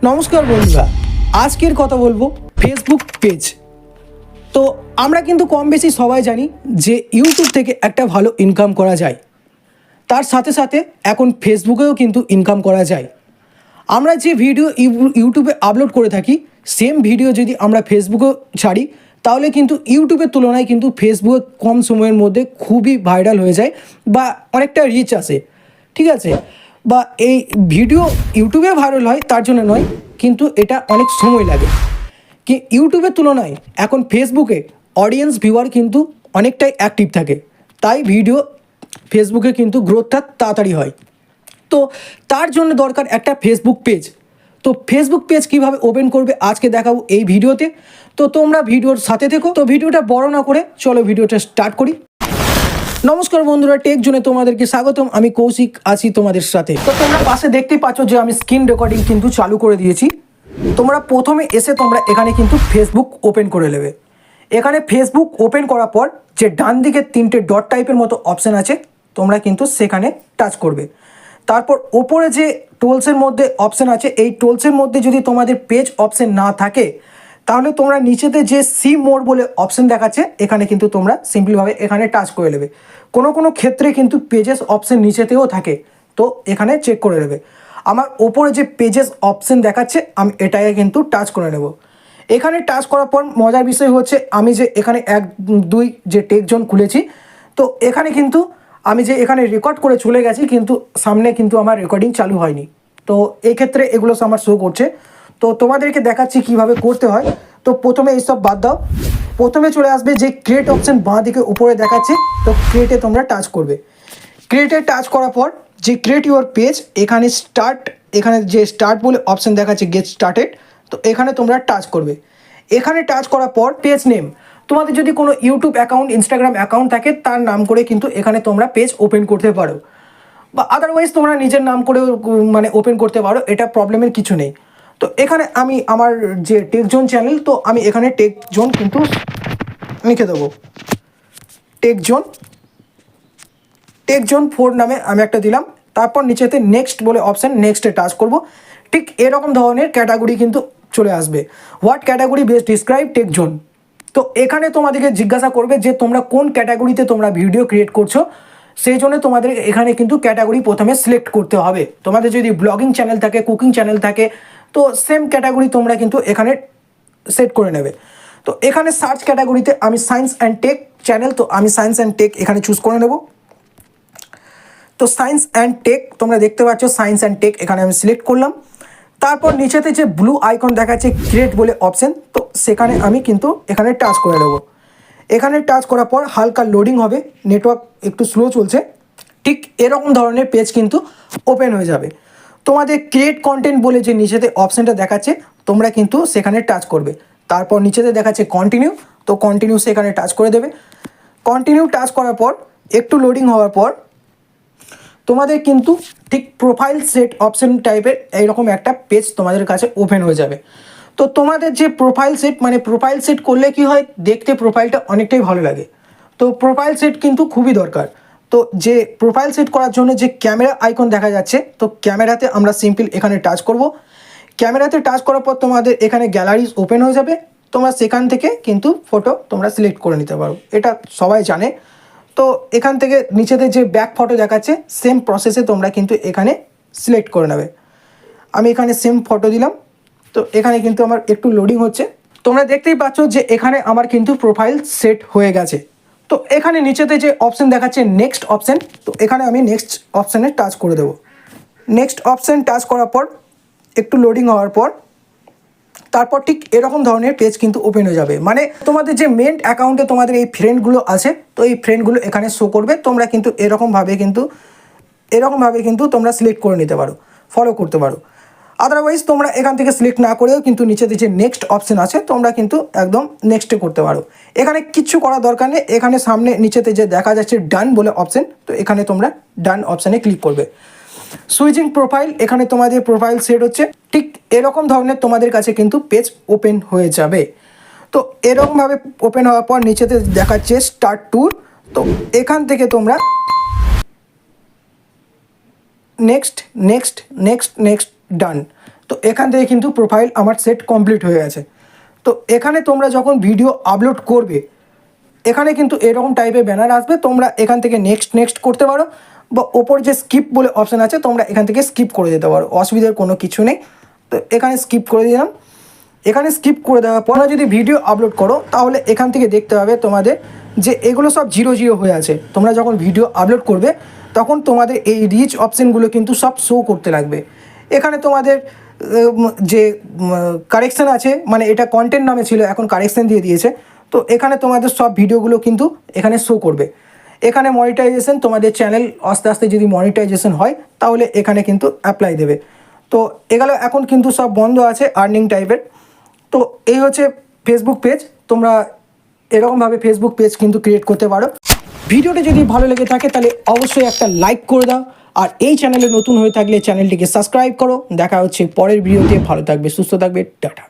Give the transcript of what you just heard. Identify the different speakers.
Speaker 1: নমস্কার বন্ধুরা, আজকের কথা বলবো ফেসবুক পেজ। তো আমরা কিন্তু কম বেশি সবাই জানি যে ইউটিউব থেকে একটা ভালো ইনকাম করা যায়, তার সাথে সাথে এখন ফেসবুকেও কিন্তু ইনকাম করা যায়। আমরা যে ভিডিও ইউটিউবে আপলোড করে থাকি সেম ভিডিও যদি আমরা ফেসবুকে ছাড়ি তাহলে কিন্তু ইউটিউবের তুলনায় কিন্তু ফেসবুকে কম সময়ের মধ্যে খুবই ভাইরাল হয়ে যায় বা অনেকটা রিচ আসে, ঠিক আছে। বা এই ভিডিও ইউটিউবে ভাইরাল হয় তার জন্য নয়, কিন্তু এটা অনেক সময় লাগে। কি ইউটিউবের তুলনায় এখন ফেসবুকে অডিয়েন্স ভিউয়ার কিন্তু অনেকটাই অ্যাক্টিভ থাকে, তাই ভিডিও ফেসবুকে কিন্তু গ্রোথটা তাড়াতাড়ি হয়। তো তার জন্য দরকার একটা ফেসবুক পেজ। তো ফেসবুক পেজ কীভাবে ওপেন করবে আজকে দেখাবো এই ভিডিওতে। তো তোমরা ভিডিওর সাথে থেকো। তো ভিডিওটা বড় না করে চলো ভিডিওটা স্টার্ট করি। নমস্কার বন্ধুরা, টেক জোনে তোমাদেরকে স্বাগতম। আমি কৌশিক আছি তোমাদের সাথে। তো তোমরা পাশে দেখতেই পাচ্ছ যে আমি স্ক্রিন রেকর্ডিং কিন্তু চালু করে দিয়েছি। তোমরা প্রথমে এসে তোমরা এখানে কিন্তু ফেসবুক ওপেন করে নেবে। এখানে ফেসবুক ওপেন করার পর যে ডান দিকে তিনটে ডট টাইপের মতো অপশান আছে তোমরা কিন্তু সেখানে টাচ করবে। তারপর ওপরে যে টুলসের মধ্যে অপশান আছে, এই টুলসের মধ্যে যদি তোমাদের পেজ অপশান না থাকে তাহলে তোমরা নিচেতে যে সি মোর বলে অপশান দেখাচ্ছে এখানে কিন্তু তোমরা সিম্পলভাবে এখানে টাচ করে নেবে। কোনো ক্ষেত্রে কিন্তু পেজেস অপশান নিচেতেও থাকে, তো এখানে চেক করে নেবে। আমার ওপরে যে পেজেস অপশান দেখাচ্ছে আমি এটাকে কিন্তু টাচ করে নেব। এখানে টাচ করার পর মজার বিষয় হচ্ছে আমি যে এখানে 1-2 যে টেক জোন খুলেছি, তো এখানে কিন্তু আমি যে এখানে রেকর্ড করে চলে গেছি কিন্তু সামনে কিন্তু আমার রেকর্ডিং চালু হয়নি। তো এই ক্ষেত্রে এগুলো আমার শো করছে। তো তোমাদেরকে দেখাচ্ছি কিভাবে করতে হয়। তো প্রথমে এইসব বাদ দাও, প্রথমে চলে আসবে যে ক্রিয়েট অপশান বাঁ দিকে উপরে দেখাচ্ছে, তো ক্রিয়েটে তোমরা টাচ করবে। ক্রিয়েটে টাচ করার পর যে ক্রিয়েট ইউর পেজ এখানে এখানে যে স্টার্ট বলে অপশান দেখাচ্ছে গেট স্টার্টেড, তো এখানে তোমরা টাচ করবে। এখানে টাচ করার পর পেজ নেম, তোমাদের যদি কোনো ইউটিউব অ্যাকাউন্ট ইনস্টাগ্রাম অ্যাকাউন্ট থাকে তার নাম করে কিন্তু এখানে তোমরা পেজ ওপেন করতে পারো, বা আদারওয়াইজ তোমরা নিজের নাম করে মানে ওপেন করতে পারো, এটা প্রবলেমের কিছু নেই। তো এখানে আমি আমার যে টেক জোন চ্যানেল, তো আমি এখানে টেক জোন কিন্তু লিখে দেবো। টেক জোন 4 নামে আমি একটা দিলাম। তারপর নিচেতে নেক্সট বলে অপশান, নেক্সটে টাচ করব। ঠিক এরকম ধরনের ক্যাটাগরি কিন্তু চলে আসবে। What category best describe tech zone. তো এখানে তোমাদেরকে জিজ্ঞাসা করবে যে তোমরা কোন ক্যাটাগরিতে তোমরা ভিডিও ক্রিয়েট করছো, সেই জন্য তোমাদের এখানে কিন্তু ক্যাটাগরি প্রথমে সিলেক্ট করতে হবে। তোমাদের যদি ব্লগিং চ্যানেল থাকে, কুকিং চ্যানেল থাকে, তো সেম ক্যাটাগরি তোমরা কিন্তু এখানে সেট করে নেবে। তো এখানে সার্চ ক্যাটাগরিতে আমি সায়েন্স অ্যান্ড টেক চ্যানেল, তো আমি সায়েন্স অ্যান্ড টেক এখানে চুজ করে নেব। তো সায়েন্স অ্যান্ড টেক তোমরা দেখতে পাচ্ছ, সায়েন্স অ্যান্ড টেক এখানে আমি সিলেক্ট করলাম। তারপর নিচেতে যে ব্লু আইকন দেখাচ্ছে ক্রিয়েট বলে অপশান, তো সেখানে আমি কিন্তু এখানে টাচ করে নেব। এখানে টাচ করার পর হালকা লোডিং হবে, নেটওয়ার্ক একটু স্লো চলছে। ঠিক এরকম ধরনের পেজ কিন্তু ওপেন হয়ে যাবে। তোমাদের ক্রিয়েট কন্টেন্ট বলে যে নিচেতে অপশানটা দেখাচ্ছে তোমরা কিন্তু সেখানে টাচ করবে। তারপর নিচেতে দেখাচ্ছে কন্টিনিউ, তো কন্টিনিউ সেখানে টাচ করে দেবে। কন্টিনিউ টাচ করার পর একটু লোডিং হওয়ার পর তোমাদের কিন্তু ঠিক প্রোফাইল সেট অপশান টাইপের এইরকম একটা পেজ তোমাদের কাছে ওপেন হয়ে যাবে। তো তোমাদের যে প্রোফাইল সেট করলে কি হয়, দেখতে প্রোফাইলটা অনেকটাই ভালো লাগে। তো প্রোফাইল সেট কিন্তু খুবই দরকার। তো যে প্রোফাইল সেট করার জন্য যে ক্যামেরা আইকন দেখা যাচ্ছে, তো ক্যামেরাতে আমরা সিম্পল এখানে টাচ করব। ক্যামেরাতে টাচ করার পর তোমাদের এখানে গ্যালারিজ ওপেন হয়ে যাবে। তোমরা সেখান থেকে কিন্তু ফটো তোমরা সিলেক্ট করে নিতে পারো, এটা সবাই জানে। তো এখান থেকে নিচেতে যে ব্যাক ফটো দেখাচ্ছে সেম প্রসেসে তোমরা কিন্তু এখানে সিলেক্ট করে নেবে। আমি এখানে সেম ফটো দিলাম। তো এখানে কিন্তু আমার একটু লোডিং হচ্ছে। তোমরা দেখতেই পাচ্ছ যে এখানে আমার কিন্তু প্রোফাইল সেট হয়ে গেছে। তো এখানে নিচেতে যে অপশান দেখাচ্ছে নেক্সট অপশান, তো এখানে আমি নেক্সট অপশানে টাচ করে দেবো। নেক্সট অপশান টাচ করার পর একটু লোডিং হওয়ার পর তারপর ঠিক এরকম ধরনের পেজ কিন্তু ওপেন হয়ে যাবে। মানে তোমাদের যে মেন অ্যাকাউন্টে তোমাদের এই ফ্রেন্ডগুলো আছে, তো এই ফ্রেন্ডগুলো এখানে শো করবে। তোমরা কিন্তু এরকমভাবে কিন্তু তোমরা সিলেক্ট করে নিতে পারো, ফলো করতে পারো। আদারওয়াইজ তোমরা এখান থেকে সিলেক্ট না করেও কিন্তু নিচেতে যে নেক্সট অপশান আছে তোমরা কিন্তু একদম নেক্সটে করতে পারো। এখানে কিচ্ছু করার দরকার নেই। এখানে সামনে নিচেতে যে দেখা যাচ্ছে ডান বলে অপশান, তো এখানে তোমরা ডান অপশানে ক্লিক করবে। সুইচিং প্রোফাইল, এখানে তোমাদের প্রোফাইল সেট হচ্ছে। ঠিক এরকম ধরনের তোমাদের কাছে কিন্তু পেজ ওপেন হয়ে যাবে। তো এরকমভাবে ওপেন হওয়ার পর নিচেতে দেখাচ্ছে স্টার্ট ট্যুর, তো এখান থেকে তোমরা নেক্সট ডান, তো এখান থেকে কিন্তু প্রোফাইল আমার সেট কমপ্লিট হয়ে গেছে। তো এখানে তোমরা যখন ভিডিও আপলোড করবে এখানে কিন্তু এরকম টাইপের ব্যানার আসবে, তোমরা এখান থেকে নেক্সট করতে পারো, বা ওপর যে স্কিপ বলে অপশান আছে তোমরা এখান থেকে স্কিপ করে দিতে পারো, অসুবিধার কোনো কিছু নেই। তো এখানে স্কিপ করে দিলাম। এখানে স্কিপ করে দেওয়ার পর যদি ভিডিও আপলোড করো তাহলে এখান থেকে দেখতে হবে তোমাদের যে এগুলো সব 0 হয়ে আছে। তোমরা যখন ভিডিও আপলোড করবে তখন তোমাদের এই রিচ অপশানগুলো কিন্তু সব শো করতে লাগবে। এখানে তোমাদের যে কারেকশান আছে, মানে এটা কন্টেন্ট নামে ছিল, এখন কারেকশান দিয়ে দিয়েছে। তো এখানে তোমাদের সব ভিডিওগুলো কিন্তু এখানে শো করবে। এখানে মনিটাইজেশন, তোমাদের চ্যানেল আস্তে আস্তে যদি মনিটাইজেশন হয় তাহলে এখানে কিন্তু অ্যাপ্লাই দেবে। তো এগুলো এখন কিন্তু সব বন্ধ আছে আর্নিং টাইপের। তো এই হচ্ছে ফেসবুক পেজ। তোমরা এরকমভাবে ফেসবুক পেজ কিন্তু ক্রিয়েট করতে পারো। ভিডিওটা যদি ভালো লেগে থাকে তাহলে অবশ্যই একটা লাইক করে দাও, আর এই চ্যানেলে নতুন হয়ে থাকলে চ্যানেলটিকে সাবস্ক্রাইব করো। দেখা হচ্ছে পরের ভিডিওতে। ভালো থাকবে, সুস্থ থাকবে, টাটা।